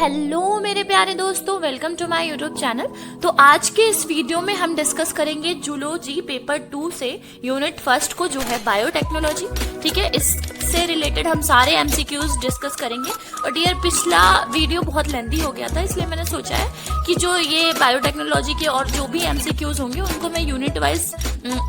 Hello मेरे प्यारे दोस्तों, welcome to my YouTube channel. तो आज के इस वीडियो में हम डिस्कस करेंगे जूलॉजी पेपर 2 से यूनिट फर्स्ट को, जो है बायोटेक्नोलॉजी। ठीक है, इससे रिलेटेड हम सारे एमसीक्यूज डिस्कस करेंगे। और डियर, पिछला वीडियो बहुत लेंथी हो गया था, इसलिए मैंने सोचा है कि जो ये बायोटेक्नोलॉजी के और जो भी एमसीक्यूज होंगे उनको मैं यूनिट वाइज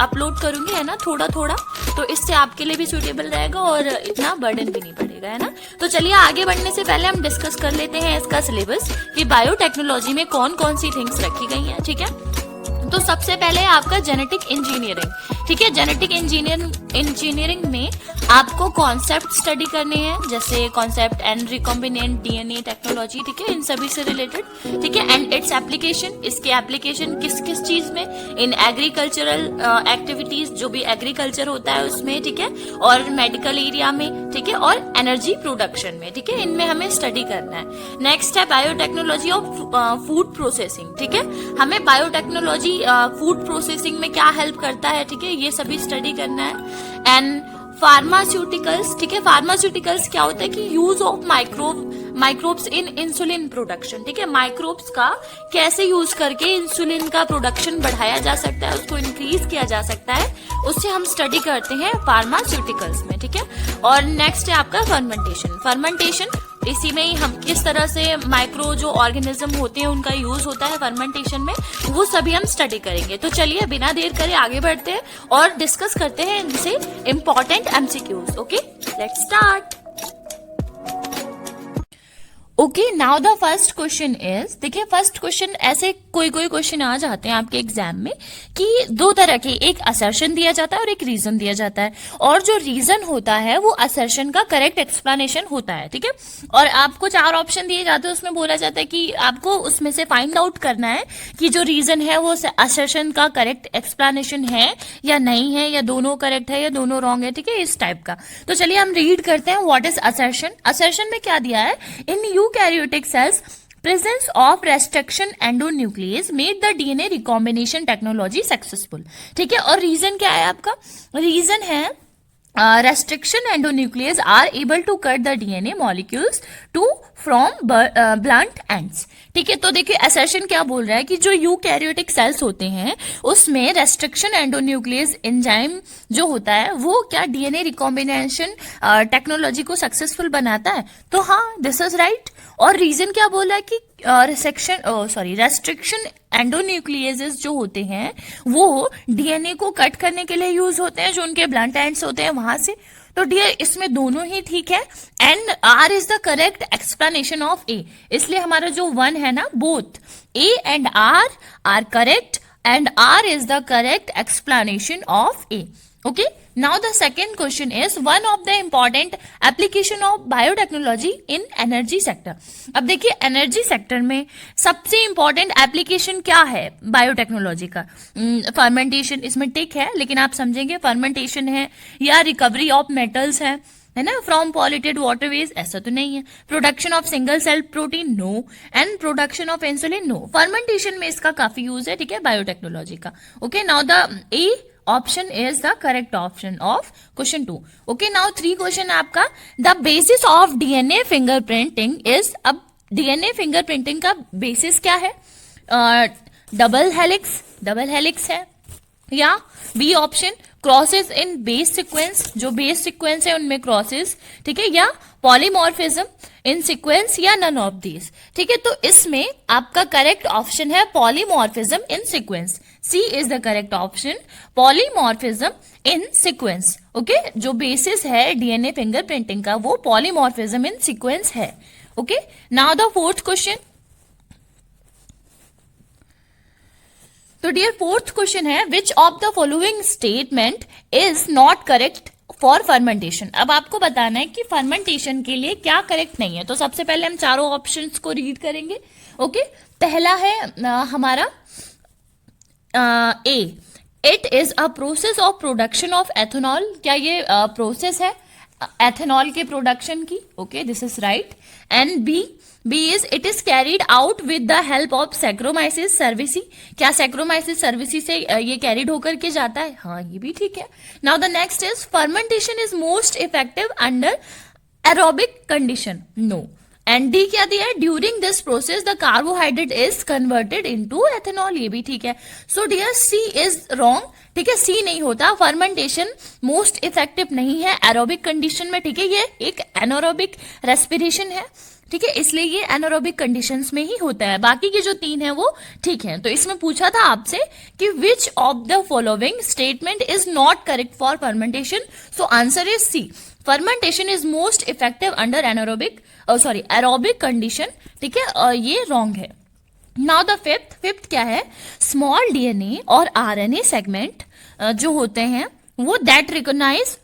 अपलोड करूंगी, है ना, थोड़ा थोड़ा। तो इससे आपके लिए भी सूटेबल रहेगा और इतना बर्डन भी नहीं पड़ेगा, है ना। तो चलिए आगे बढ़ने से पहले हम डिस्कस कर लेते हैं इसका सिलेबस कि बायोटेक्नोलॉजी में कौन कौन सी थिंग्स रखी गई हैं। ठीक है, तो सबसे पहले आपका जेनेटिक इंजीनियरिंग। ठीक है, जेनेटिक इंजीनियरिंग में आपको कॉन्सेप्ट स्टडी करने हैं, जैसे concept and recombinant DNA technology. ठीक है, इन सभी से रिलेटेड। ठीक है, एंड इट्स एप्लीकेशन, इसके एप्लीकेशन किस किस चीज में, इन एग्रीकल्चरल एक्टिविटीज, जो भी एग्रीकल्चर होता है उसमें। ठीक है, और मेडिकल एरिया में। ठीक है, और एनर्जी प्रोडक्शन में। ठीक है, इनमें हमें स्टडी करना है। नेक्स्ट है बायोटेक्नोलॉजी ऑफ फूड प्रोसेसिंग। ठीक है, हमें बायोटेक्नोलॉजी फूड प्रोसेसिंग में क्या हेल्प करता है, ठीक है, ये सभी स्टडी करना है। And pharmaceuticals. ठीक है, फार्मास्यूटिकल्स क्या होता है कि use of microbes in insulin production. ठीक है, माइक्रोब्स का कैसे यूज करके इंसुलिन का प्रोडक्शन बढ़ाया जा सकता है, उसको इंक्रीज किया जा सकता है, उससे हम स्टडी करते हैं फार्मास्यूटिकल्स में। ठीक है, और नेक्स्ट है आपका फर्मेंटेशन। फर्मेंटेशन, इसी में ही हम किस तरह से माइक्रो जो ऑर्गेनिज्म होते हैं उनका यूज होता है फर्मेंटेशन में, वो सभी हम स्टडी करेंगे। तो चलिए बिना देर करे आगे बढ़ते हैं और डिस्कस करते हैं इनसे important MCQs. Okay, let's start. Okay, now the first question is, देखिए फर्स्ट क्वेश्चन ऐसे कोई क्वेश्चन आ जाते हैं आपके एग्जाम में कि दो तरह के, एक असर्शन दिया जाता है और एक रीजन दिया जाता है, और जो रीजन होता है वो असर्शन का करेक्ट एक्सप्लेनेशन होता है। ठीक है, और आपको 4 ऑप्शन दिए जाते हैं, उसमें बोला जाता है कि आपको उसमें से फाइंड आउट करना है कि जो रीजन है वो असर्शन का करेक्ट एक्सप्लेनेशन है या नहीं है, या दोनों करेक्ट है या दोनों रॉन्ग है। ठीक है, इस टाइप का। तो चलिए हम रीड करते हैं व्हाट इज असर्शन। असर्शन में क्या दिया है, in eukaryotic cells presence of restriction endonuclease made the DNA recombination technology successful। ठीक है, और रीजन क्या है आपका, रीजन है restriction endonuclease are able to cut the DNA molecules to from blunt ends। ठीक है, तो देखिए असर्शन क्या बोल रहा है कि जो यूकैरियोटिक सेल्स होते हैं उसमें रेस्ट्रिक्शन एंडोन्यूक्लियस एंजाइम जो होता है वो क्या डीएनए रिकॉम्बिनेशन टेक्नोलॉजी को सक्सेसफुल बनाता है। तो हाँ, दिस इज राइट। और रीजन क्या बोल रहा है कि रेस्ट्रिक्शन एंडोन्यूक्लियसेस जो होते हैं वो डीएनए को कट करने के लिए यूज होते हैं, जो उनके ब्लंट एंड्स होते हैं वहां से। तो डियर, इसमें दोनों ही ठीक है, and R is the correct explanation of A. इसलिए हमारा जो 1 है ना, both A and R correct, and R is the correct explanation of A. Okay, now the second question is one of the important application of biotechnology in energy sector। अब देखिए energy sector में सबसे important application क्या है biotechnology का, fermentation, इसमें tick है, लेकिन आप समझेंगे फर्मेंटेशन है या रिकवरी ऑफ मेटल्स है ना, फ्रॉम पॉल्यूटेड वाटरवेज, ऐसा तो नहीं है। Production of single cell protein, no. And production of insulin, no. Fermentation में इसका काफी यूज है। ठीक है, बायोटेक्नोलॉजी का। Okay, now the A option is the correct option of question 2। okay, now 3 question आपका, the basis of DNA fingerprinting is। अब DNA fingerprinting का बेसिस क्या है, डबल हेलिक्स है, या B option crosses in base sequence, जो base sequence है उनमें क्रॉसेस। ठीक है, या पॉलीमॉर्फिज्म इन सीक्वेंस, या नन ऑफ दीज। ठीक है, तो इसमें आपका करेक्ट ऑप्शन है polymorphism in sequence. C is the correct option, polymorphism in sequence. Okay, जो बेसिस है डीएनए फिंगरप्रिंटिंग का वो पॉलीमॉर्फिज्म इन सीक्वेंस है। Okay, now the fourth question. तो डियर, फोर्थ क्वेश्चन है which of the following statement is not correct for fermentation. अब आपको बताना है कि फर्मेंटेशन के लिए क्या करेक्ट नहीं है। तो सबसे पहले हम चारों ऑप्शंस को रीड करेंगे। ओके, पहला है हमारा A, it is a process of production of ethanol. क्या ये प्रोसेस है एथेनॉल के प्रोडक्शन की? Okay, this is right. And B is it is carried out with the help of Saccharomyces cerevisiae. क्या सैक्रोमाइसिस सर्विसी से ये कैरिड होकर के जाता है? हाँ, ये भी ठीक है। Now the next is fermentation is most effective under aerobic condition. No, and D क्या दिया है, during this process the carbohydrate is converted into ethanol, ये भी ठीक है। So dear C is wrong, ठीक है, सी नहीं होता। फर्मेंटेशन मोस्ट इफेक्टिव नहीं है एरोबिक कंडीशन में, ठीक है, ये एक एनारोबिक रेस्पिरेशन है, ठीक है, इसलिए ये एनारोबिक कंडीशंस में ही होता है। बाकी के जो 3 है वो ठीक है। तो इसमें पूछा था आपसे कि which of the following statement is not correct for fermentation, so answer is C, fermentation is most effective under aerobic condition, ठीक है, ये रॉन्ग है। नाउ द फिफ्थ क्या है, स्मॉल डीएनए और आरएनए सेगमेंट जो होते हैं वो that recognise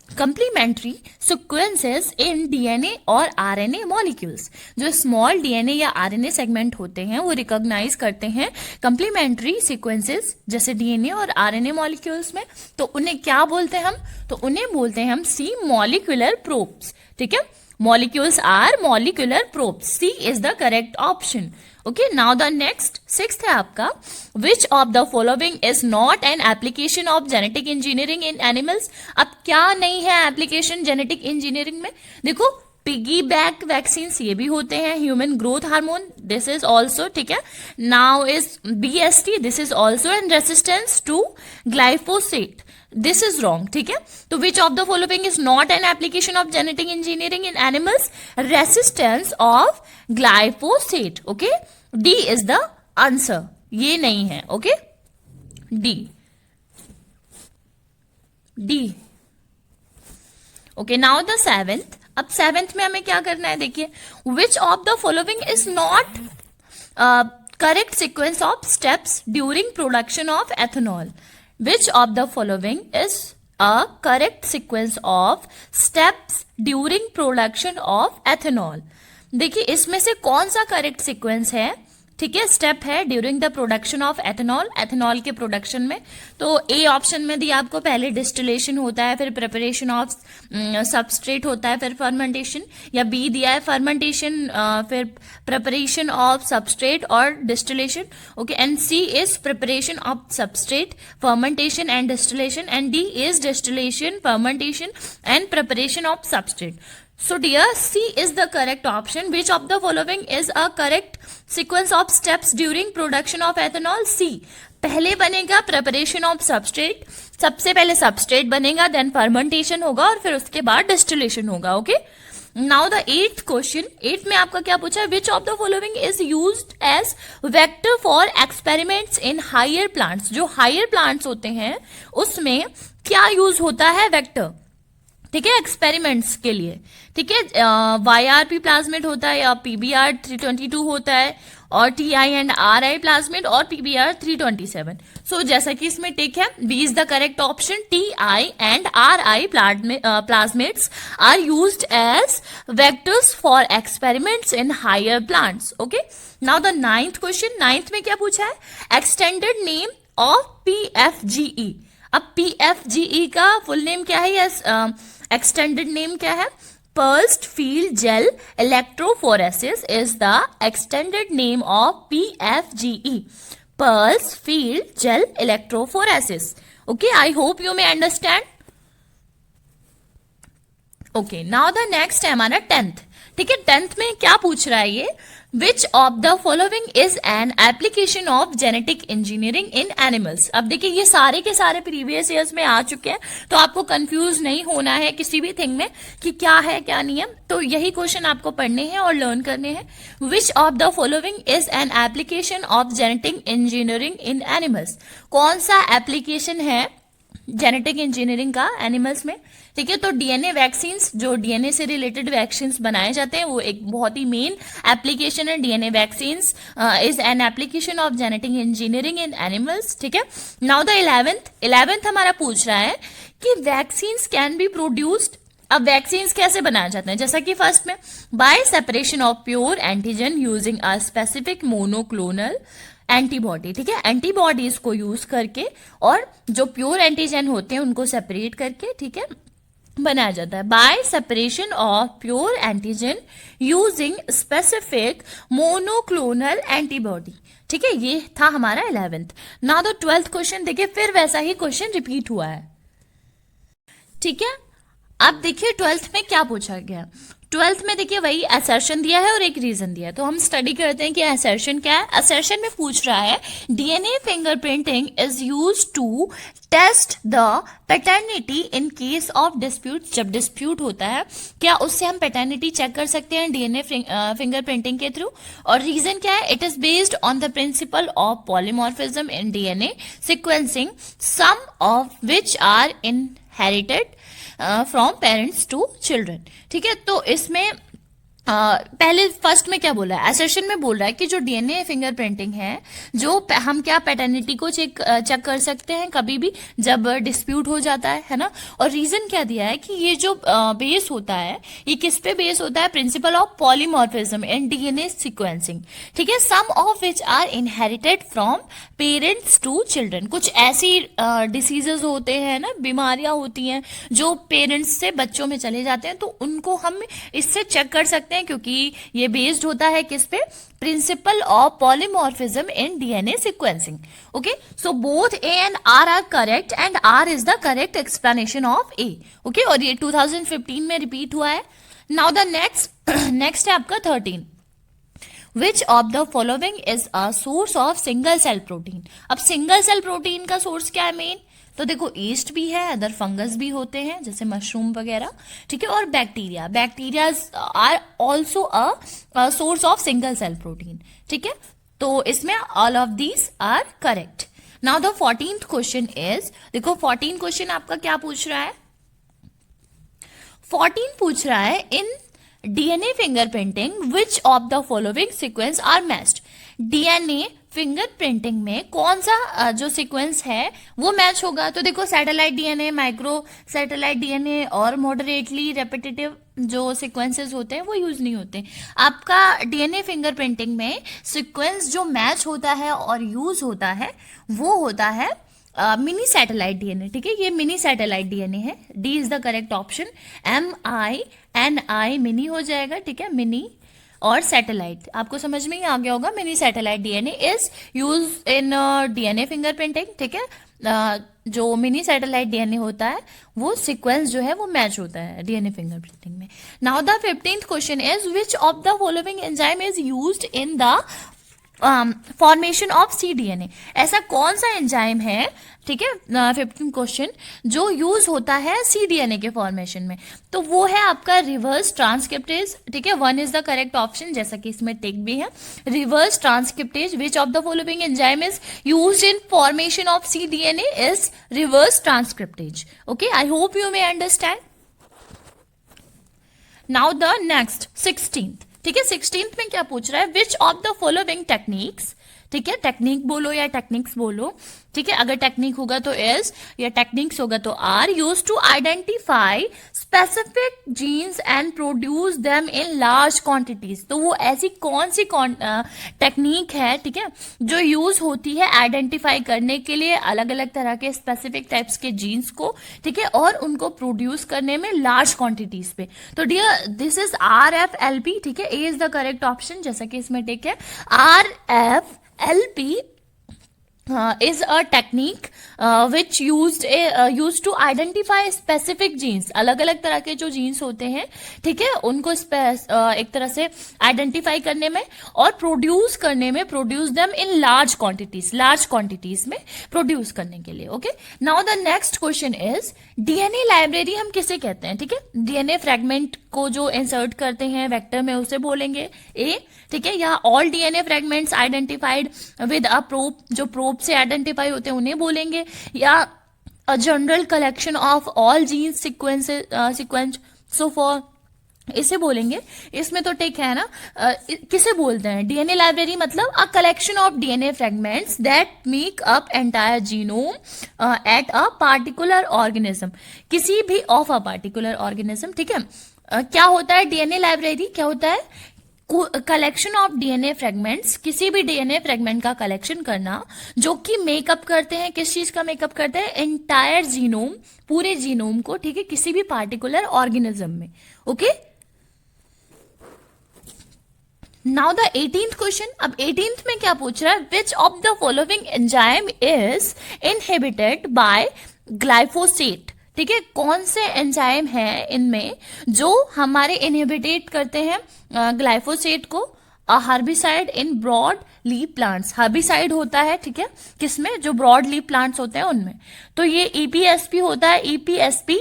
complementary sequences in DNA और आरएनए मॉलिक्यूल्स, जो स्मॉल डीएनए या आरएनए सेगमेंट होते हैं वो रिकॉग्नाइज करते हैं कंप्लीमेंट्री सीक्वेंसेस जैसे डीएनए और आरएनए मॉलिक्यूल्स में, तो उन्हें क्या बोलते हैं हम, तो उन्हें बोलते हैं हम सी मॉलिक्यूलर प्रोब्स, ठीक है, molecules are molecular probes, C is the correct option. Okay, now the next 6th है आपका, which of the following is not an application of genetic engineering in animals. अब क्या नहीं है एप्लीकेशन जेनेटिक इंजीनियरिंग में, देखो पिगी बैक वैक्सीन ये भी होते हैं, human growth hormone this is also, ठीक है, now is BST this is also an resistance to glyphosate, this is wrong, ठीक है। तो which of the following is not an application of genetic engineering in animals, resistance of glyphosate, okay, D is the answer, ये नहीं है, okay, D okay. Now the 7th, अब 7th में हमें क्या करना है, देखिए, which of the following is not correct sequence of steps during production of ethanol, which of the following is a correct sequence of steps during production of ethanol। देखिए इसमें से कौन सा करेक्ट सीक्वेंस है, ठीक है, स्टेप है during the production of ethanol, ethanol के प्रोडक्शन में। तो ए ऑप्शन में दिया आपको, पहले डिस्टिलेशन होता है, फिर प्रिपरेशन ऑफ सबस्ट्रेट होता है, फिर फर्मेंटेशन, या बी दिया है फर्मेंटेशन फिर प्रिपरेशन ऑफ सबस्ट्रेट और distillation, okay, and C is preparation of substrate, fermentation and distillation, and D is distillation, fermentation and preparation of substrate. So dear, C is the correct option. Which of the following is a correct sequence of steps during production of ethanol? C. पहले बनेगा preparation of substrate, सबसे पहले substrate बनेगा, then fermentation होगा और फिर उसके बाद distillation होगा, okay? Now the 8th question, 8th में आपका क्या पूछा है, which of the following is used as vector for experiments in higher plants। जो higher plants होते हैं उसमें क्या यूज होता है, वेक्टर, ठीक है, एक्सपेरिमेंट्स के लिए, ठीक है, YRP प्लाज्मिड होता है या PBR 322 होता है, और TI एंड RI प्लाज्मिड और PBR 327। सो जैसा कि इसमें टिक है, B is the correct option, TI and RI plasmids are used as vectors for experiments in higher plants, okay. Now the 9th question, 9th में क्या पूछा है, extended name of PFGE। अब PFGE का फुल नेम क्या है, yes, extended name क्या है, pulsed field gel electrophoresis is the extended name of PFGE, pulse field gel electrophoresis, okay, I hope you may understand. Okay, now the next है हमारा 10th, ठीक है, 10th में क्या पूछ रहा है ये, विच of the following is N application of genetic engineering in animals. अब देखिए ये सारे के सारे प्रीवियस ईयर्स में आ चुके हैं, तो आपको कंफ्यूज नहीं होना है किसी भी थिंग में कि क्या है क्या नहीं है, तो यही क्वेश्चन आपको पढ़ने हैं और लर्न करने हैं। विच of the following is N application of genetic engineering in animals, कौन सा एप्लीकेशन है जेनेटिक इंजीनियरिंग का एनिमल्स में, ठीक है। तो डीएनए वैक्सीन्स, जो डीएनए से रिलेटेड वैक्सीन्स बनाए जाते हैं, वो एक बहुत ही मेन एप्लीकेशन है। DNA vaccines is an application of genetic engineering in animals, ठीक है। नाउ द 11th हमारा पूछ रहा है कि वैक्सीन्स कैन बी प्रोड्यूस्ड। अब वैक्सीन्स कैसे बनाए जाते हैं, जैसा कि फर्स्ट में, bye separation of pure antigen using a specific monoclonal antibody, ठीक है, एंटीबॉडीज को यूज करके, और जो प्योर एंटीजन होते हैं उनको सेपरेट करके, ठीक है, बनाया जाता है। Bye separation of pure antigen using specific monoclonal antibody, ठीक है, ये था हमारा 11th। Now the 12th question, देखिए फिर वैसा ही क्वेश्चन रिपीट हुआ है, ठीक है। अब देखिए 12th में क्या पूछा गया, ट्वेल्थ में देखिए वही असर्शन दिया है और एक रीजन दिया है, तो हम स्टडी करते हैं कि असर्शन क्या है। असर्शन में पूछ रहा है DNA fingerprinting is used to test the paternity in case of dispute. जब डिस्प्यूट होता है क्या उससे हम पैटर्निटी चेक कर सकते हैं डीएनए फिंगरप्रिंटिंग के थ्रू। और रीजन क्या है, it is based on the principle of polymorphism in DNA sequencing, some of which are inherited from parents to children. ठीक है, तो इसमें पहले फर्स्ट में क्या बोला है, असर्शन में बोल रहा है कि जो डीएनए फिंगरप्रिंटिंग है, जो हम क्या पैटर्निटी को चेक कर सकते हैं कभी भी जब डिस्प्यूट हो जाता है ना। और रीजन क्या दिया है कि ये जो बेस होता है ये किस पे बेस होता है, principle of polymorphism and DNA sequencing. ठीक है, some of which are inherited from parents to children. कुछ ऐसी डिसीजेज होते हैं ना, बीमारियां होती हैं जो पेरेंट्स से बच्चों में चले जाते हैं, तो उनको हम इससे चेक कर सकते हैं क्योंकि ये बेस्ड होता है किस पे, principle of polymorphism in DNA sequencing. Okay, so both A and R correct and R is the correct explanation of A. Okay, और ये 2015 में रिपीट हुआ है। नाउ द नेक्स्ट है आपका 13, which of the following is a source of single cell protein. अब single cell protein का source क्या है मेन, तो देखो ईस्ट भी है, अदर फंगस भी होते हैं जैसे मशरूम वगैरह। ठीक है, और bacteria are also a source of single cell protein. ठीक है, तो इसमें all of these are correct. Now the 14th question is, देखो 14 क्वेश्चन आपका क्या पूछ रहा है, 14 पूछ रहा है in DNA fingerprinting which of the following sequence are matched. DNA fingerprinting में कौन सा जो सीक्वेंस है वो मैच होगा। तो देखो satellite DNA, micro satellite DNA और मॉडरेटली रेपिटेटिव जो सीक्वेंसेस होते हैं वो यूज नहीं होते। आपका डीएनए फिंगरप्रिंटिंग में सीक्वेंस जो मैच होता है और यूज होता है वो होता है मिनी सैटेलाइट डीएनए। ठीक है, ये मिनी सैटेलाइट डीएनए है, D is the correct option. MINI mini हो जाएगा। ठीक है, मिनी और सैटेलाइट आपको समझ में ही आ गया होगा। Mini satellite DNA is use in DNA fingerprinting. ठीक है, जो मिनी सैटेलाइट डीएनए होता है वो सीक्वेंस जो है वो मैच होता है डीएनए फिंगरप्रिंटिंग में। Now the 15th question is which of the following enzyme is used in the formation of cDNA। ऐसा कौन सा एंजाइम है, ठीक है, 15 क्वेश्चन, जो यूज होता है cDNA के फॉर्मेशन में, तो वो है आपका रिवर्स ट्रांसक्रिप्टेज। ठीक है, 1 इज द करेक्ट ऑप्शन, जैसा कि इसमें टिक भी है, reverse transcriptase. Which of the following enzyme is used in formation of cDNA is reverse transcriptase. Okay, I hope you may understand. Now the next 16th। ठीक है, 16th में क्या पूछ रहा है, which of the following techniques. ठीक है, technique बोलो या टेक्निक्स बोलो। ठीक है, अगर टेक्निक होगा तो एस, या टेक्निक्स होगा तो are, use to identify specific genes and produce them in large quantities. तो वो ऐसी कौन सी टेक्निक है, ठीक है, जो यूज होती है आइडेंटिफाई करने के लिए अलग अलग तरह के स्पेसिफिक टाइप्स के जीन्स को, ठीक है, और उनको प्रोड्यूस करने में लार्ज क्वांटिटीज पे। तो डियर दिस इज RFLP। ठीक है, A is the correct option, जैसा कि इसमें टिक है। RFLP is a technique which used to identify specific genes। अलग अलग तरह के जो जीन्स होते हैं, ठीक है, उनको एक तरह से आइडेंटिफाई करने में और प्रोड्यूस करने में, produce them in large quantities में प्रोड्यूस करने के लिए। Okay, now the next question is DNA library हम किसे कहते हैं। ठीक है, डीएनए फ्रेगमेंट को जो इंसर्ट करते हैं वेक्टर में उसे बोलेंगे ए। ठीक है, या all DNA fragments identified with a probe, जो प्रोब से आइडेंटिफाई होते हैं उन्हें बोलेंगे, या a general collection of all genes sequence so far, इसे बोलेंगे। इसमें तो टिक है ना। किसे बोलते हैं, डीएनए लाइब्रेरी मतलब a collection of DNA fragments that make up entire genome at a particular organism, किसी भी ऑफ अ पार्टिकुलर ऑर्गेनिज्म। ठीक है, क्या होता है डीएनए लाइब्रेरी, क्या होता है, कलेक्शन ऑफ डीएनए फ्रेगमेंट्स, किसी भी डीएनए फ्रेगमेंट का कलेक्शन करना जो कि मेकअप करते हैं, किस चीज का मेकअप करते हैं, एंटायर जीनोम, पूरे जीनोम को। ठीक है, किसी भी पार्टिकुलर ऑर्गेनिज्म में। Okay, now the 18th question. अब 18th में क्या पूछ रहा है, which of the following enzyme is inhibited by glyphosate. ठीक है, कौन से एंजाइम है इनमें जो हमारे इनहिबिटेट करते हैं ग्लाइफोसेट को, herbicide in broad leaf plants. Herbicide होता है, ठीक है, किसमें, जो ब्रॉड लीफ प्लांट्स होते हैं उनमें। तो ये ईपीएसपी होता है, ईपीएसपी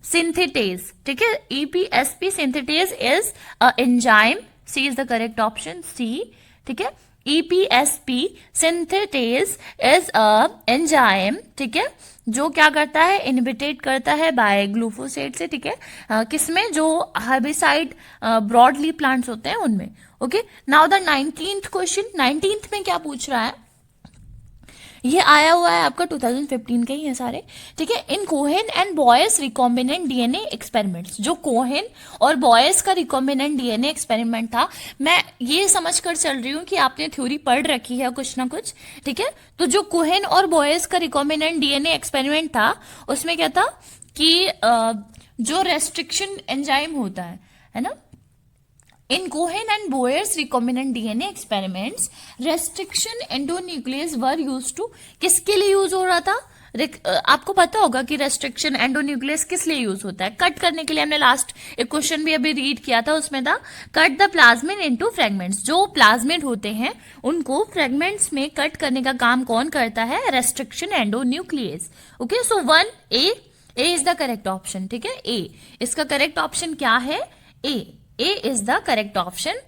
सिंथेटेज, ठीक है, EPSP synthetase is a enzyme, C is the correct option, C, ठीक है। EPSP synthetase is a enzyme, ठीक है, जो क्या करता है, इनहिबिटेट करता है बाय ग्लूफोसेट से, ठीक है, किसमें, जो हर्बिसाइड ब्रॉडली प्लांट्स होते हैं उनमें। Okay, now the 19th question, 19th में क्या पूछ रहा है, ये आया हुआ है आपका 2015 के ही है सारे, ठीक है। In Cohen and Boyer recombinant DNA experiments, जो कोहेन और बॉयस का रिकॉम्बिनेंट डीएनए एक्सपेरिमेंट था, मैं ये समझ कर चल रही हूँ कि आपने थ्योरी पढ़ रखी है कुछ ना कुछ, ठीक है। तो जो कोहेन और बॉयस का रिकॉम्बिनेंट डीएनए एक्सपेरिमेंट था, उसमें क्या था कि जो रेस्ट्रिक्शन एंजाइम होता है ना, In Cohen and Boyer's recombinant DNA experiments, restriction endonuclease were used to, किसके लिए यूज हो रहा था, आपको पता होगा कि रेस्ट्रिक्शन एंडोन्यूक्लियस किस लिए यूज होता है, कट करने के लिए। हमने लास्ट एक क्वेश्चन भी अभी रीड किया था, उसमें था cut the plasmid into fragments. जो प्लाज्मिड होते हैं उनको फ्रेगमेंट्स में कट करने का काम कौन करता है, restriction endonuclease. Okay, so 1 A is the correct option, ठीक है, ए इसका करेक्ट ऑप्शन क्या है, A is the correct option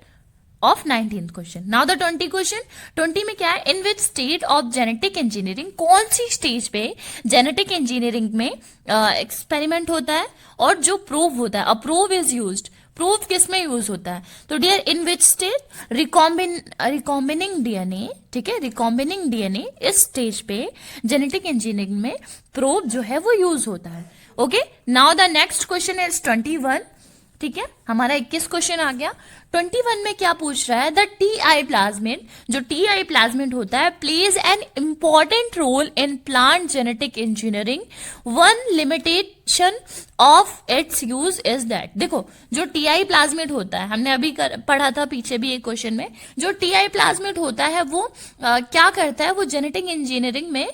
of 19th question. Now the 20 question. 20 में क्या है, in which state of genetic engineering, कौन सी स्टेज पे जेनेटिक इंजीनियरिंग में एक्सपेरिमेंट होता है और जो प्रूव होता है, अप्रूव इज यूज्ड, प्रूव किस में यूज होता है, तो dear in which stage, recombining DNA, ठीक है, रिकॉम्बिनिंग डीएनए इस स्टेज पे जेनेटिक इंजीनियरिंग में प्रूव जो है वो यूज होता है। Okay, now the next question is 21, ठीक है, हमारा 21 क्वेश्चन आ गया। 21 में क्या पूछ रहा है, द टीआई प्लाज्मिड, जो टीआई प्लाज्मिड होता है, plays an important role in plant genetic engineering, one limitation of its use is that. देखो, जो टीआई प्लाज्मिड होता है, हमने अभी पढ़ा था पीछे भी एक क्वेश्चन में, जो टीआई प्लाज्मिड होता है वो क्या करता है, वो जेनेटिक इंजीनियरिंग में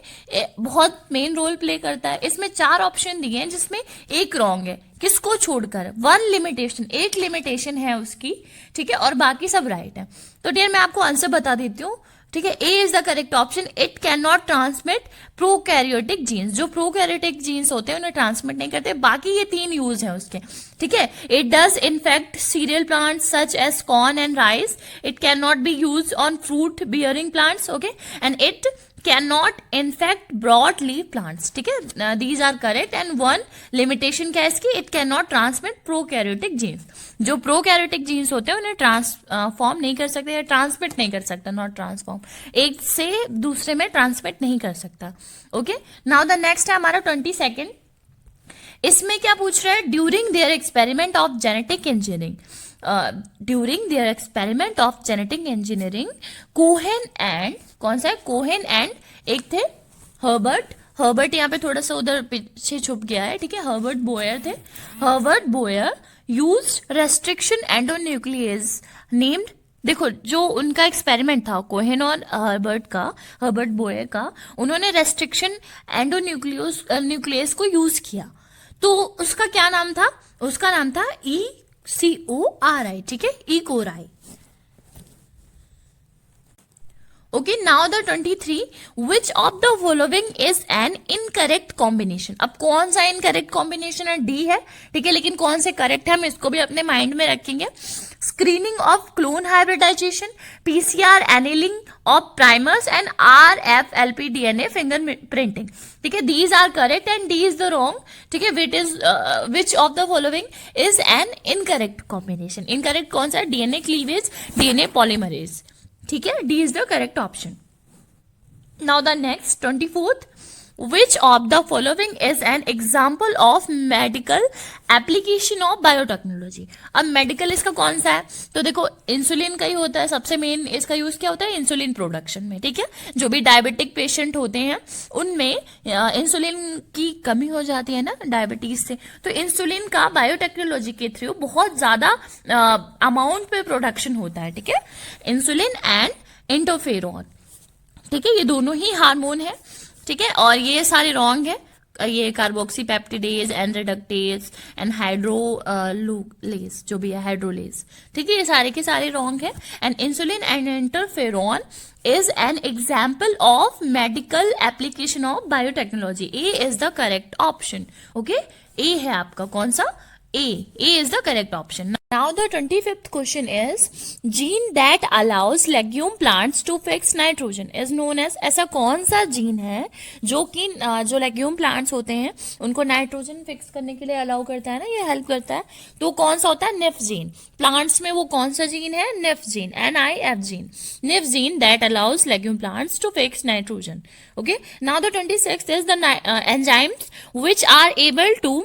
बहुत मेन रोल प्ले करता है। इसमें 4 ऑप्शन दिए हैं जिसमें एक रॉन्ग है, किसको छोड़कर, वन लिमिटेशन, एक लिमिटेशन है उसकी, ठीक है, और बाकी सब राइट है। तो डियर मैं आपको आंसर बता देती हूँ, ठीक है, A is the correct option, it can not transmit prokaryotic genes. जो प्रोकैरियोटिक जीन्स होते हैं उन्हें ट्रांसमिट नहीं करते, बाकी ये 3 यूज है उसके, ठीक है। It does infect cereal plants such as corn and rice, it can not be use on fruit bearing plants, okay, and it can not infect broad leaf plants, ठीक है, these are correct. And one limitation क्या है इसकी, it can not transmit prokaryotic genes. जो prokaryotic genes होते हैं उन्हें transform नहीं कर सकते या ट्रांसमिट नहीं कर सकता, नॉट ट्रांसफॉर्म, एक से दूसरे में ट्रांसमिट नहीं कर सकता। ओके, नाउ द नेक्स्ट है हमारा 22nd। इसमें क्या पूछ रहा है, during their experiment of genetic engineering, during their experiment of genetic engineering, Cohen and, कौन सा है, कोहेन एंड एक थे हर्बर्ट यहाँ पे थोड़ा सा उधर पीछे छुप गया है, ठीक है, हर्बर्ट बोयर थे, Herbert Boyer used restriction endonuclease named, देखो जो उनका एक्सपेरिमेंट था कोहेन और हर्बर्ट बोयर का, उन्होंने रेस्ट्रिक्शन एंडोन्यूक्लियस को यूज किया, तो उसका क्या नाम था, उसका नाम था ECORI, ठीक है, ECORI। Okay, now the 23, which of the following is an incorrect combination. अब कौन सा इनकरेक्ट कॉम्बिनेशन है, डी है, ठीक है, लेकिन कौन से करेक्ट है हम इसको भी अपने माइंड में रखेंगे। Screening of clone hybridisation, PCR annealing of primers and RFLP DNA fingerprinting, ठीक है, these are correct and D is the wrong, ठीक है। Which of the following is an incorrect combination, incorrect कौन सा, DNA cleavage, DNA polymerase, ठीक है, D is the correct option. Now the next 24th, which of the following is an example of medical application of biotechnology. अब medical इसका कौन सा है, तो देखो इंसुलिन का ही होता है, सबसे मेन इसका यूज क्या होता है, इंसुलिन प्रोडक्शन में, ठीक है, जो भी डायबिटिक पेशेंट होते हैं उनमें इंसुलिन की कमी हो जाती है ना डायबिटीज से, तो इंसुलिन का बायोटेक्नोलॉजी के थ्रू बहुत ज्यादा अमाउंट पे प्रोडक्शन होता है, ठीक है, इंसुलिन एंड इंटरफेरॉन, ठीक है, ये दोनों ही हार्मोन है, ठीक है, और ये सारे रॉन्ग है, ये carboxypeptidase and reductase and hydrolase, जो भी है हाइड्रोलेज, ठीक है, ये सारे के सारे रॉन्ग है। And insulin and interferon is an example of medical application of biotechnology. A is the correct option. Okay, A है आपका कौन सा? A is the correct option. Now the 25th question is gene that allows legume plants to fix nitrogen is known as, ऐसा कौन सा gene है जो कि जो लेग्यूम प्लांट्स होते हैं उनको नाइट्रोजन फिक्स करने के लिए अलाउ करता है ना, ये हेल्प करता है, तो कौन सा होता है? Nif gene. प्लांट्स में वो कौन सा जीन है? Nif gene, NIF gene, nif gene that allows legume plants to fix nitrogen. Okay, now the 26th is the enzymes which are able to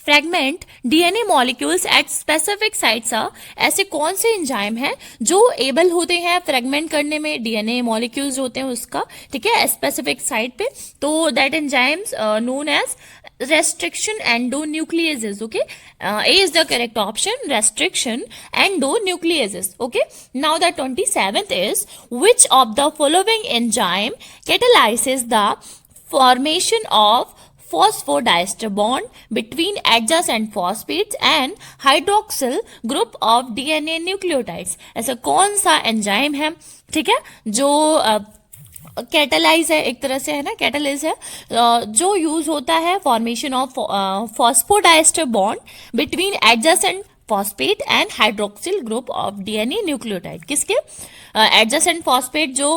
fragment DNA molecules at specific sites are, ऐसे कौन से enzyme हैं जो able होते हैं fragment करने में DNA molecules होते हैं उसका, ठीक है, स्पेसिफिक साइट पे, तो that enzymes known as restriction endonucleases. Okay, A is the correct option, restriction endonucleases. Okay, now the 27th is which of the following enzyme catalyzes the formation of phosphodiester bond between adjacent phosphates and hydroxyl group of DNA nucleotides? ऐसा कौन सा enzyme है, ठीक है, जो catalyse है, एक तरह से है ना, कैटालाइज है, जो यूज होता है formation of phosphodiester bond between adjacent phosphate and hydroxyl group of DNA nucleotide. किसके? एडजेसेंट फॉस्फेट जो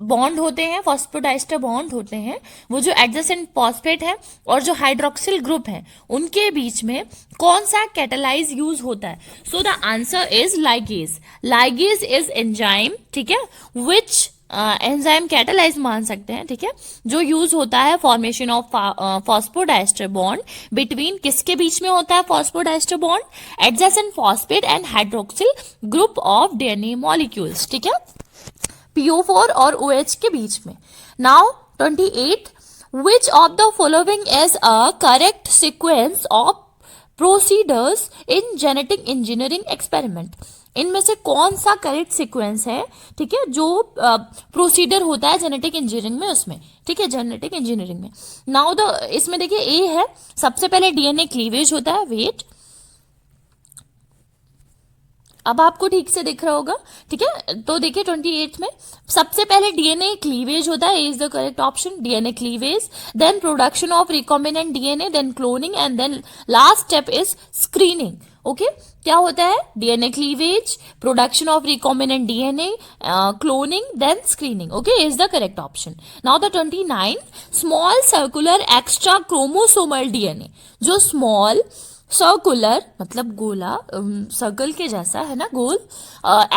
बॉन्ड होते हैं, फॉस्फोडाइस्टर बॉन्ड होते हैं, वो जो एडजेसेंट फॉस्फेट है और जो हाइड्रोक्सिल ग्रुप है उनके बीच में कौन सा कैटालाइज यूज होता है? So the answer is ligase. Ligase is enzyme, ठीक है, विच एंजाइम कैटालाइज मान सकते हैं, ठीक है, जो यूज होता है formation of phosphodiester bond between, किसके बीच में होता है phosphodiester bond? Adjacent phosphate and hydroxyl group of DNA molecules, ठीक है, PO4 और OH के बीच में। Now 28, which of the following is a correct sequence of procedures in genetic engineering experiment? इनमें से कौन सा करेक्ट सीक्वेंस है, ठीक है, जो प्रोसीडर होता है जेनेटिक इंजीनियरिंग में, उसमें, ठीक है, जेनेटिक इंजीनियरिंग में। नाउ द इसमें देखिए ए है, सबसे पहले डीएनए क्लीवेज होता है, वेट, अब आपको ठीक से दिख रहा होगा, ठीक है, तो देखिए 28 में सबसे पहले डीएनए क्लीवेज होता है, is the correct option, DNA cleavage, then production of recombinant DNA, then cloning and then last step is screening. Okay, क्या होता है? DNA cleavage, production of recombinant DNA, cloning, then screening. Okay, is the correct option. Now the 29, small circular extra chromosomal DNA, जो small circular मतलब गोला, circle के जैसा है ना, गोल,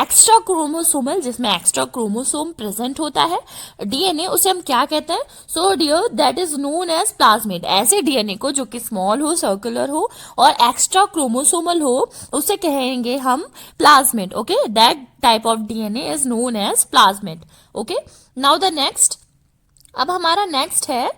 एक्स्ट्रा क्रोमोसोमल, जिसमें एक्स्ट्रा क्रोमोसोम प्रेजेंट होता है डीएनए, उसे हम क्या कहते हैं? So dear that is known as plasmid. ऐसे डीएनए को जो कि स्मॉल हो, सर्कुलर हो और एक्स्ट्रा क्रोमोसोमल हो, उसे कहेंगे हम plasmid. Okay, that type of DNA is known as plasmid. Okay, now the next, अब हमारा नेक्स्ट है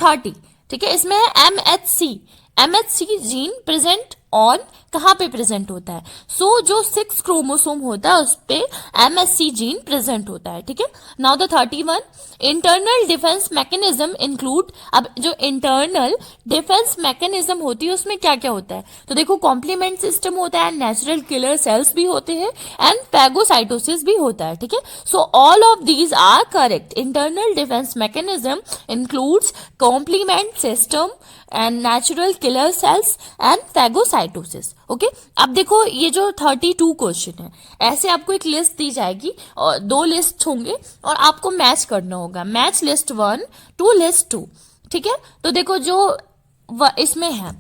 30, ठीक है, इसमें है MHC जीन प्रेजेंट ऑन, कहाँ पे प्रेजेंट होता है? सो जो 6 क्रोमोसोम होता है उस पे MHC जीन प्रेजेंट होता है, ठीक है। Now the 31, internal defence mechanism include, अब जो इंटरनल डिफेंस मैकेनिज्म होती है उसमें क्या क्या होता है? तो देखो, कॉम्प्लीमेंट सिस्टम होता है, नेचुरल किलर सेल्स भी होते हैं एंड फैगोसाइटोसिस भी होता है, ठीक है। So all of these are correct. Internal defence mechanism includes complement system and natural killer cells and phagocytosis. Okay, अब देखो ये जो 32 क्वेश्चन है, ऐसे आपको एक लिस्ट दी जाएगी और 2 लिस्ट होंगे और आपको मैच करना होगा, मैच लिस्ट 1 टू लिस्ट 2, ठीक है। तो देखो जो इसमें है,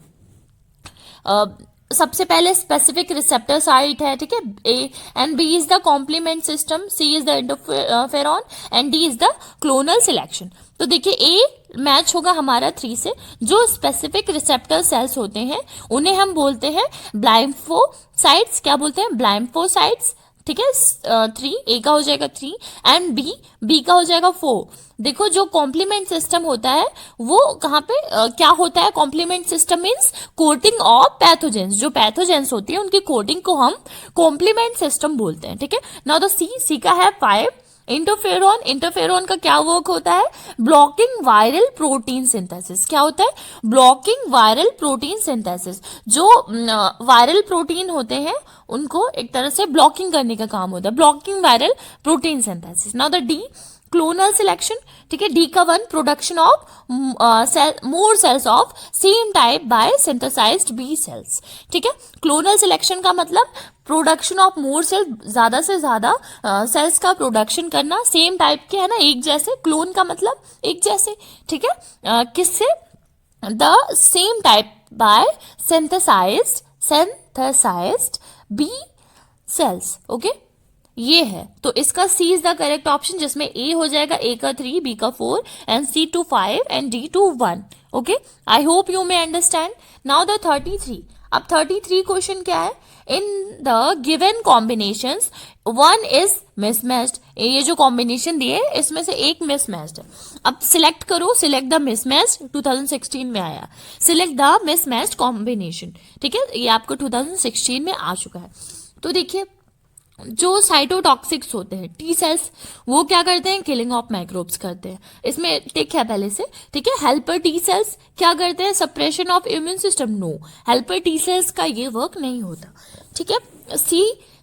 सबसे पहले स्पेसिफिक रिसेप्टर साइट है, ठीक है, A, and B is the complement system, C is the interferon and D is the clonal selection. तो देखिए ए मैच होगा हमारा 3 से। जो स्पेसिफिक रिसेप्टर सेल्स होते हैं उन्हें हम बोलते हैं ब्लाइम्फोसाइट्स। क्या बोलते हैं? ब्लाइम्फोसाइट्स, ठीक है। 3, ए का हो जाएगा 3 एंड बी का हो जाएगा 4। देखो जो कॉम्प्लीमेंट सिस्टम होता है वो कहाँ पे क्या होता है? Complement system means coating of pathogens. जो पैथोजेंस होती है उनकी कोटिंग को हम कॉम्प्लीमेंट सिस्टम बोलते हैं, ठीक है। नाउ द सी का है 5, इंटरफेरॉन का क्या वर्क होता है? Blocking viral protein synthesis. क्या होता है? Blocking viral protein synthesis. जो वायरल प्रोटीन होते हैं उनको एक तरह से ब्लॉकिंग करने का काम होता है, blocking viral protein synthesis. Now the D, clonal selection. ठीक है, डी का one, production of more cells of same type by synthesised B cells. ठीक है, क्लोनल सिलेक्शन का मतलब प्रोडक्शन ऑफ मोर सेल, ज्यादा से ज्यादा सेल्स का प्रोडक्शन करना, सेम टाइप के, है ना, एक जैसे। क्लोन का मतलब एक जैसे। ठीक है, किससे? The same type by synthesised B cells. Okay, ये है। तो इसका C is the correct option, जिसमें ए हो जाएगा, ए का 3, बी का 4 and C to 5 and D to 1। Okay, I hope you may understand. Now the 33। अब 33 क्वेश्चन क्या है? In the given combinations one is mismatched. ये जो कॉम्बिनेशन दिए इसमें से एक मिसमैच्ड है। अब सिलेक्ट करो, सिलेक्ट द मिसमैच्ड। 2016 में आया, सिलेक्ट द मिसमैच्ड कॉम्बिनेशन। ठीक है, ये आपको 2016 में आ चुका है। तो देखिए, जो साइटोटॉक्सिक्स होते हैं, टी सेल्स, वो क्या करते हैं? किलिंग ऑफ माइक्रोब्स करते हैं। इसमें टिक है पहले से। ठीक है, हेल्पर टी सेल्स क्या करते हैं? Suppression of immune system. No, helper T cells का ये वर्क नहीं होता। ठीक है,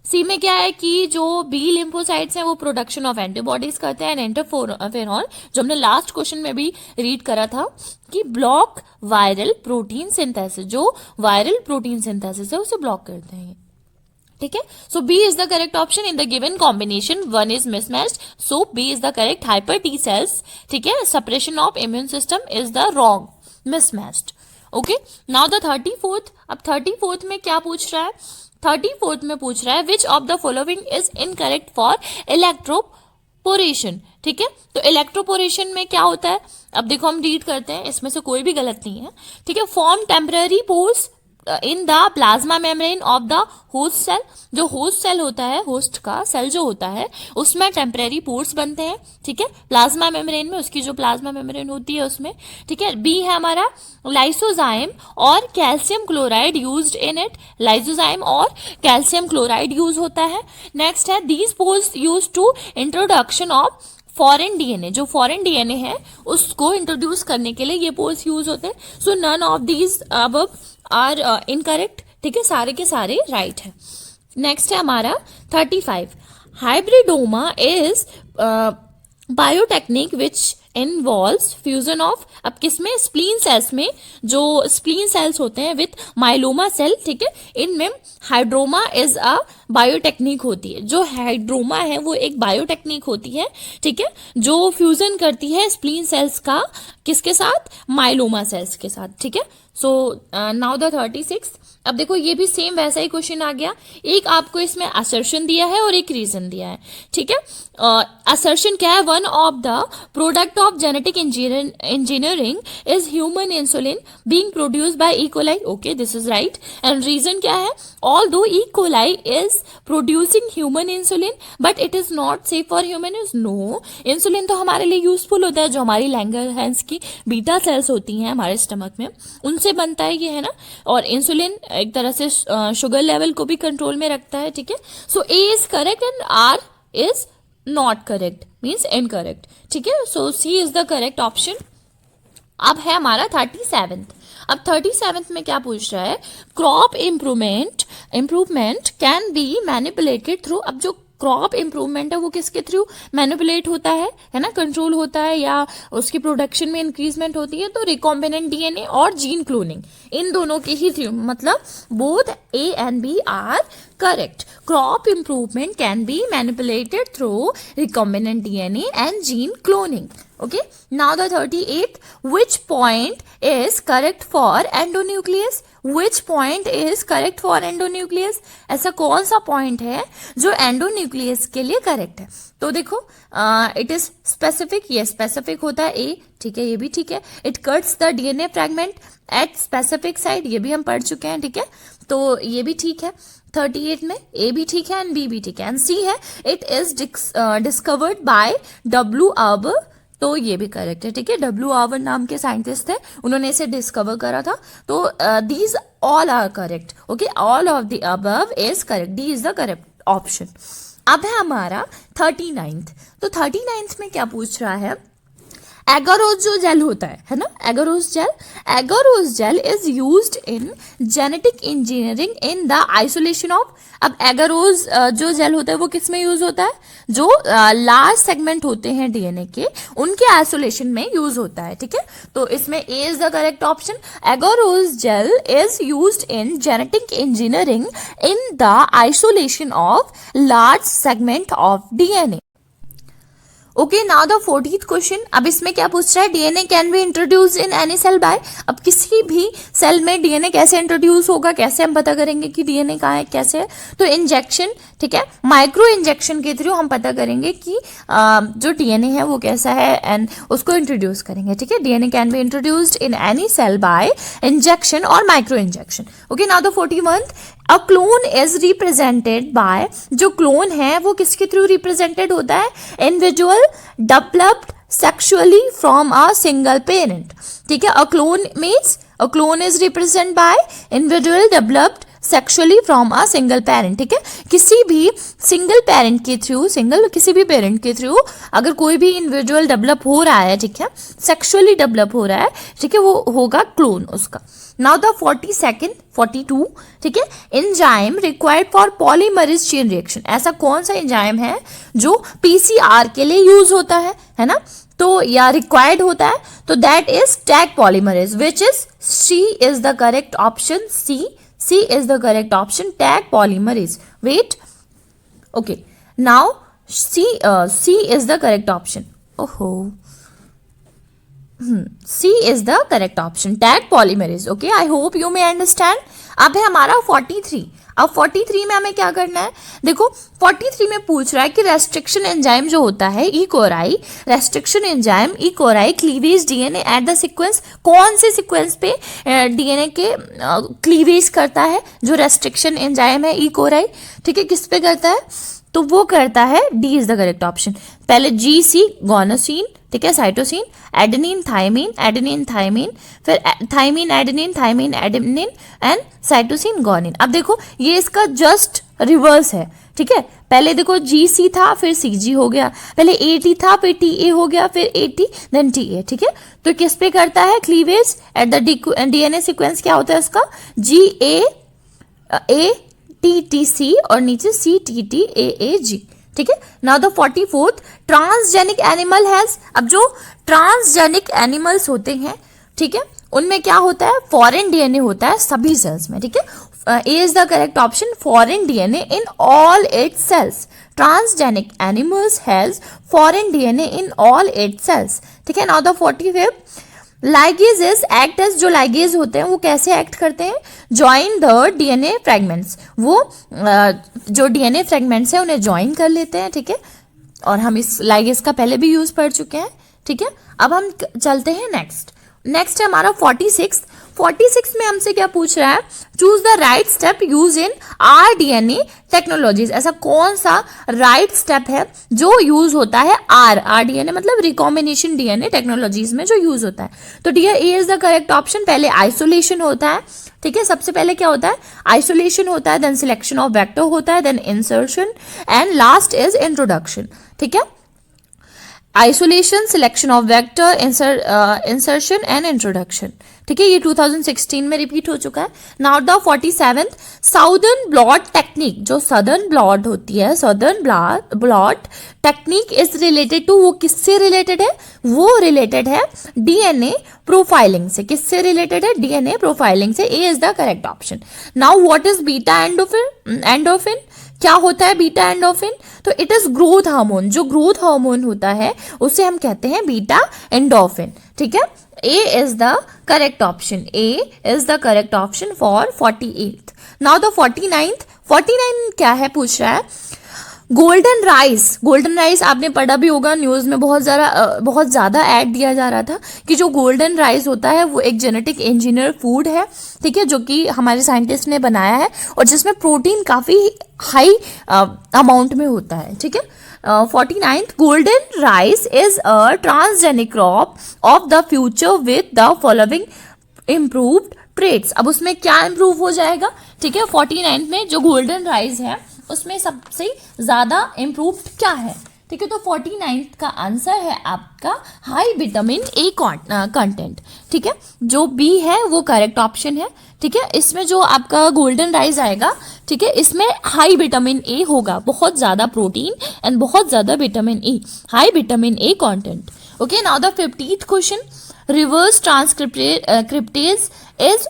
सी में क्या है कि जो बी लिम्फोसाइट्स हैं वो प्रोडक्शन ऑफ एंटीबॉडीज करते हैं। एंड इंटरफेरॉन, जो हमने लास्ट क्वेश्चन में भी रीड करा था कि ब्लॉक वायरल प्रोटीन सिंथेसिस, जो वायरल प्रोटीन सिंथेसिस है उसे ब्लॉक करते हैं। ठीक है, so B is the correct option in the given combination, one is mismatched, so B is the correct. Hyper T cells, ठीक है, suppression of immune system is the wrong, mismatched. Okay, now the 34th। अब 34th में क्या पूछ रहा है? 34th में पूछ रहा है which of the following is incorrect for electroporation. ठीक है, तो इलेक्ट्रोपोरेशन में क्या होता है? अब देखो, हम रीड करते हैं, इसमें से कोई भी गलत नहीं है। ठीक है, form temporary pores in the plasma membrane of the host cell. जो होस्ट सेल होता है, होस्ट का सेल जो होता है, उसमें टेम्परेरी पोर्स बनते हैं। ठीक है, प्लाज्मा मेम्ब्रेन में, उसकी जो प्लाज्मा मेम्ब्रेन होती है उसमें। ठीक है, बी है हमारा लाइसोजाइम और calcium chloride used in it. Lysozyme और कैल्शियम क्लोराइड यूज होता है। नेक्स्ट है these pores use to introduction of foreign DNA. जो फॉरेन डीएनए है उसको इंट्रोड्यूस करने के लिए ये पोर्स यूज होते हैं। So none of these above are incorrect. ठीक है, सारे के सारे राइट है। नेक्स्ट है हमारा 35। Hybridoma is biotechnique which involves fusion of, अब किसमें? स्प्लीन सेल्स में। जो स्प्लीन सेल्स होते हैं विथ माइलोमा सेल। ठीक है, इनमें हाइड्रोमा इज अ बायोटेक्निक होती है। जो हाइड्रोमा है वो एक बायोटेक्निक होती है। ठीक है, जो फ्यूजन करती है स्प्लीन सेल्स का किसके साथ? माइलोमा सेल्स के साथ। ठीक है, सो नाउ द 36। अब देखो, ये भी सेम वैसा ही क्वेश्चन आ गया। एक आपको इसमें असर्शन दिया है और एक रीजन दिया है। ठीक है, असर्शन क्या है? One of the product of genetic engineering is human insulin being produced by E coli. Okay, this is right. And reason क्या है? Although E coli is producing human insulin but it is not safe for human use. No, insulin तो हमारे लिए useful होता है। जो हमारी Langerhans की बीटा सेल्स होती हैं हमारे स्टमक में, उनसे बनता है ये, है ना। और इंसुलिन एक तरह से शुगर लेवल को भी कंट्रोल में रखता है। ठीक है, so A is correct and R is not correct, means incorrect. ठीक है, so C is the correct option. अब है हमारा 37th। अब 37th में क्या पूछ रहा है? Crop improvement can be manipulated through. अब जो क्रॉप इम्प्रूवमेंट है वो किसके थ्रू मैनिपुलेट होता है ना, कंट्रोल होता है, या उसकी प्रोडक्शन में इंक्रीजमेंट होती है? तो रिकॉम्बिनेंट डीएनए और जीन क्लोनिंग, इन दोनों के ही थ्रू, मतलब both A and B are correct. Crop improvement can be manipulated through recombinant DNA and gene cloning. Okay, now the 38th. Which point is correct for endonuclease? Which point is correct for endonuclease? ऐसा कौन सा point है जो endonuclease के लिए correct है? तो देखो, इट इज स्पेसिफिक, ये स्पेसिफिक होता है ए। ठीक है, ये भी ठीक है। It cuts the DNA fragment at specific site, ये भी हम पढ़ चुके हैं। ठीक है, तो ये भी ठीक है। 38 में ए भी ठीक है एंड बी भी ठीक है। एंड सी है it is discovered by W आवर, तो ये भी करेक्ट है। ठीक है, डब्ल्यू आवर नाम के साइंटिस्ट थे, उन्होंने इसे डिस्कवर करा था। तो these all are correct. Okay, all of the above is correct, D is the correct option. अब है हमारा 39th। तो 39th में क्या पूछ रहा है, एगारोज जो जेल होता है ना, agarose gel is used in genetic engineering in the isolation of. अब एगारोज जो जेल होता है वो किस में यूज होता है, जो लार्ज सेगमेंट होते हैं डीएनए के, उनके आइसोलेशन में यूज होता है, ठीक है। तो इसमें A is the correct option, agarose gel is used in genetic engineering in the isolation of large segment of DNA. Okay, now the 40th question. अब इसमें क्या पूछ रहा है, DNA can be introduce in any cell by. अब किसी भी cell में डीएनए कैसे इंट्रोड्यूस होगा, कैसे हम पता करेंगे कि डीएनए कहाँ है, कैसे है, तो इंजेक्शन, ठीक है, माइक्रो इंजेक्शन के थ्रू हम पता करेंगे कि जो डीएनए है वो कैसा है एंड उसको इंट्रोड्यूस करेंगे, ठीक है। DNA can be introduced in any cell by injection और micro injection. Okay, now the 41th, a clone is represented by. जो क्लोन है वो किसके थ्रू रिप्रेजेंटेड होता है, individual developed sexually from a single parent, ठीक है। A clone means a clone is represented by individual developed sexually from a single parent, ठीक है। किसी भी सिंगल पेरेंट के थ्रू, किसी भी पेरेंट के थ्रू अगर कोई भी इंडिविजुअल डेवलप हो रहा है, ठीक है, सेक्सुअली डेवलप हो रहा है, ठीक है, वो होगा क्लोन उसका। नाउ द 42, ठीक है, enzyme required for polymerase chain reaction. ऐसा कौन सा एंजाइम है जो पीसीआर के लिए यूज होता है ना, तो या रिक्वायर्ड होता है, तो that is Taq polymerase, which is C is the correct option, C is the correct option, tag polymerase. Wait, okay, now C is the correct option. C is the correct option, tag polymerase. Okay, I hope you may understand. अब है हमारा 43। अब 43 में हमें क्या करना है, देखो 43 में पूछ रहा है कि रेस्ट्रिक्शन एंजाइम जो होता है EcoRI, restriction enzyme EcoRI cleavage DNA at the sequence, कौन से सीक्वेंस पे डीएनए के क्लीवेज करता है जो रेस्ट्रिक्शन एंजाइम है ई कोराई, ठीक है, किस पे करता है, तो वो करता है, D is the correct option, पहले GC गोनोसिन, ठीक है, साइटोसिन, एडेनिन थायमीन, फिर thymine adenine and cytosine guanine. अब देखो ये इसका जस्ट रिवर्स है, ठीक है, पहले देखो GC था फिर CG हो गया, पहले AT था फिर TA हो गया, फिर AT देन TA, ठीक है। तो किस पे करता है cleavage at the DNA sequence, क्या होता है इसका, GAATTC और नीचे CTTAAG, ठीक है। Now the 44th, transgenic animal has. अब जो ट्रांसजेनिक एनिमल्स होते हैं, ठीक है, उनमें क्या होता है, फॉरेन डीएनए होता है सभी सेल्स में, ठीक है। A is the correct option, foreign DNA in all its cells. Transgenic animals has foreign DNA in all its cells, ठीक है। Now the 45th, ligases act as. जो लाइगेज होते हैं वो कैसे एक्ट करते हैं, ज्वाइन द डीएनए फ्रेगमेंट्स, वो जो डीएनए फ्रेगमेंट्स है उन्हें ज्वाइन कर लेते हैं, ठीक है, और हम इस लाइगेज का पहले भी यूज पढ़ चुके हैं, ठीक है। अब हम चलते हैं नेक्स्ट है हमारा 46 में हमसे क्या पूछ रहा है, choose the right step use in rDNA technologies. ऐसा कौन सा राइट स्टेप है जो यूज होता है rDNA मतलब रिकॉम्बिनेशन डीएनए टेक्नोलॉजीज में जो यूज होता है, तो dear A is the correct option. पहले आइसोलेशन होता है, ठीक है, सबसे पहले क्या होता है, आइसोलेशन होता है, देन सिलेक्शन ऑफ वेक्टर होता है, then insertion and last is introduction, ठीक है। Isolation, selection of vector, insertion and introduction, ठीक है, ये 2016 में रिपीट हो चुका है। Now the 47th, southern blot technique. जो सदर्न ब्लॉट होती है, southern blot technique is related to, वो किससे रिलेटेड है, वो रिलेटेड है डीएनए प्रोफाइलिंग से। किससे रिलेटेड है, डीएनए प्रोफाइलिंग से। A is the correct option. Now what is beta endorphin, क्या होता है बीटा एंडोफिन, तो इट इज ग्रोथ हार्मोन। जो ग्रोथ हार्मोन होता है उसे हम कहते हैं बीटा एंडोफिन, ठीक है। A is the correct option. A is the correct option for 48th. Now the 49 क्या है, पूछ रहा है गोल्डन राइस आपने पढ़ा भी होगा, न्यूज में बहुत ज्यादा ऐड दिया जा रहा था कि जो गोल्डन राइस होता है वो एक जेनेटिक इंजीनियर फूड है, ठीक है, जो कि हमारे साइंटिस्ट ने बनाया है और जिसमें प्रोटीन काफी हाई अमाउंट में होता है, ठीक है। 49th, golden rice is a transgenic crop of the future with the following improved traits. अब उसमें क्या इम्प्रूव हो जाएगा, ठीक है, 49th में जो गोल्डन राइस है उसमें सबसे ज़्यादा इम्प्रूव्ड क्या है? ठीक है, तो 49th का आंसर है आपका हाई विटामिन ए कंटेंट। ठीक है, जो बी है वो करेक्ट ऑप्शन है। ठीक है, इसमें जो आपका गोल्डन राइस आएगा, ठीक है, इसमें हाई विटामिन ए होगा, बहुत ज़्यादा प्रोटीन एंड बहुत ज़्यादा vitamin A, high vitamin a content. Okay, now the 50th question, reverse transcriptase is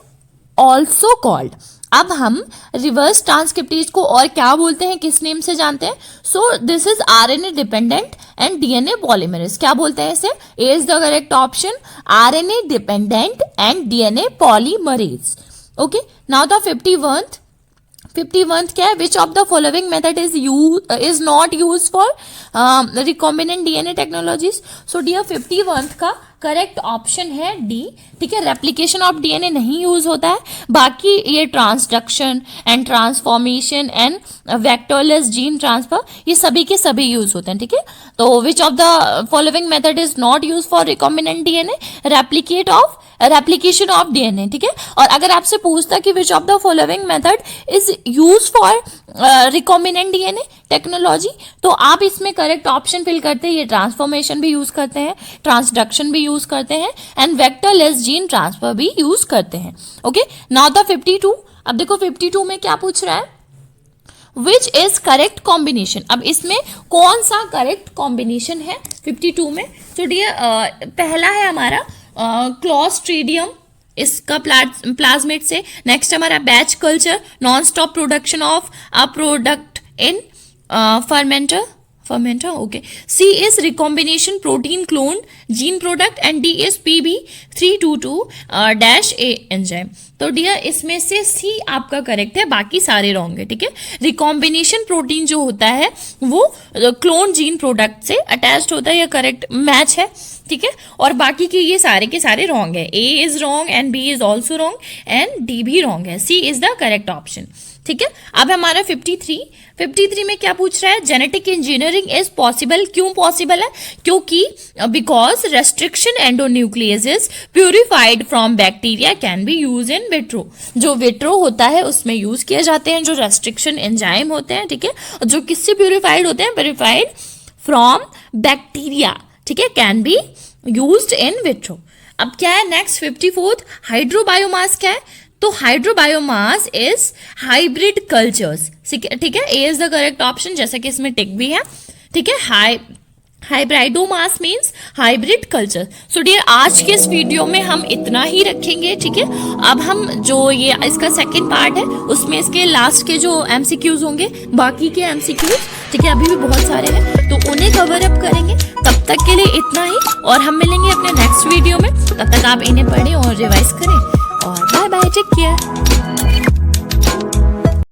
also called. अब हम रिवर्स ट्रांसक्रिप्टेज को और क्या बोलते हैं, किस नेम से जानते हैं? So this is RNA dependent and DNA polymerase. क्या बोलते हैं इसे? A is the correct option, RNA dependent and DNA polymerase. Okay, now the 51st क्या है? Which of the following method is not use for recombinant DNA technologies? So dear 51st का correct option है D. ठीक है, replication of DNA नहीं use होता है, बाकी ये transduction and transformation and vectorless gene transfer ये सभी के सभी यूज होते हैं। ठीक है, तो which of the following method is not use for recombinant DNA? Replication of DNA. ठीक है, और अगर आपसे पूछता कि which of the following method is use for recombinant DNA technology, तो आप इसमें करेक्ट ऑप्शन फिल करते हैं, ये ट्रांसफॉर्मेशन भी यूज करते हैं, ट्रांसडक्शन भी यूज करते हैं एंड वेक्टरलेस जीन ट्रांसफर भी यूज करते हैं। Okay, now the 52। अब देखो 52 में क्या पूछ रहा है? Which is correct combination. अब इसमें कौन सा करेक्ट कॉम्बिनेशन है 52 में? तो डियर पहला है हमारा क्लॉस्ट्रीडियम, इसका प्लाज्मेट से। नेक्स्ट हमारा batch culture, non stop production of a product in fermenter. Okay, C is recombination protein clone gene product and D is PB322-A enzyme. तो डियर इसमें से C आपका करेक्ट है, बाकी सारे रॉन्ग है। ठीक है, रिकॉम्बिनेशन प्रोटीन जो होता है वो क्लोन जीन प्रोडक्ट से अटैच्ड होता है, यह करेक्ट मैच है। ठीक है, और बाकी के ये सारे के सारे रॉन्ग है। A is wrong and B is also wrong and D भी रॉन्ग है। C is the correct option. ठीक है, अब हमारा 53 में क्या पूछ रहा है? Genetic engineering is possible. क्यों पॉसिबल है? क्योंकि because restriction endonucleases purified from bacteria can be use in vitro. जो विट्रो होता है उसमें यूज किए जाते हैं जो रेस्ट्रिक्शन एंजाइम होते हैं। ठीक है, जो किससे प्यूरिफाइड होते हैं? Purified from bacteria. ठीक है, can be used in vitro. अब क्या है नेक्स्ट 54th? हाइड्रोबायोमास क्या है? तो हाइड्रोबायोमास इज हाइब्रिड कल्चर्स। ठीक है, A is the correct option, जैसा कि इसमें टिक भी है। ठीक है, hybridomas means hybrid culture. So dear आज के इस वीडियो में हम इतना ही रखेंगे। ठीक है, अब हम जो ये इसका सेकंड पार्ट है उसमें इसके लास्ट के जो एमसीक्यूज होंगे, बाकी के एमसीक्यूज, ठीक है, अभी भी बहुत सारे हैं, तो उन्हें कवर अप करेंगे। तब तक के लिए इतना ही, और हम मिलेंगे अपने नेक्स्ट वीडियो में। तब तक आप इन्हें पढ़ें और रिवाइज करें, और बाय बाय, टेक केयर।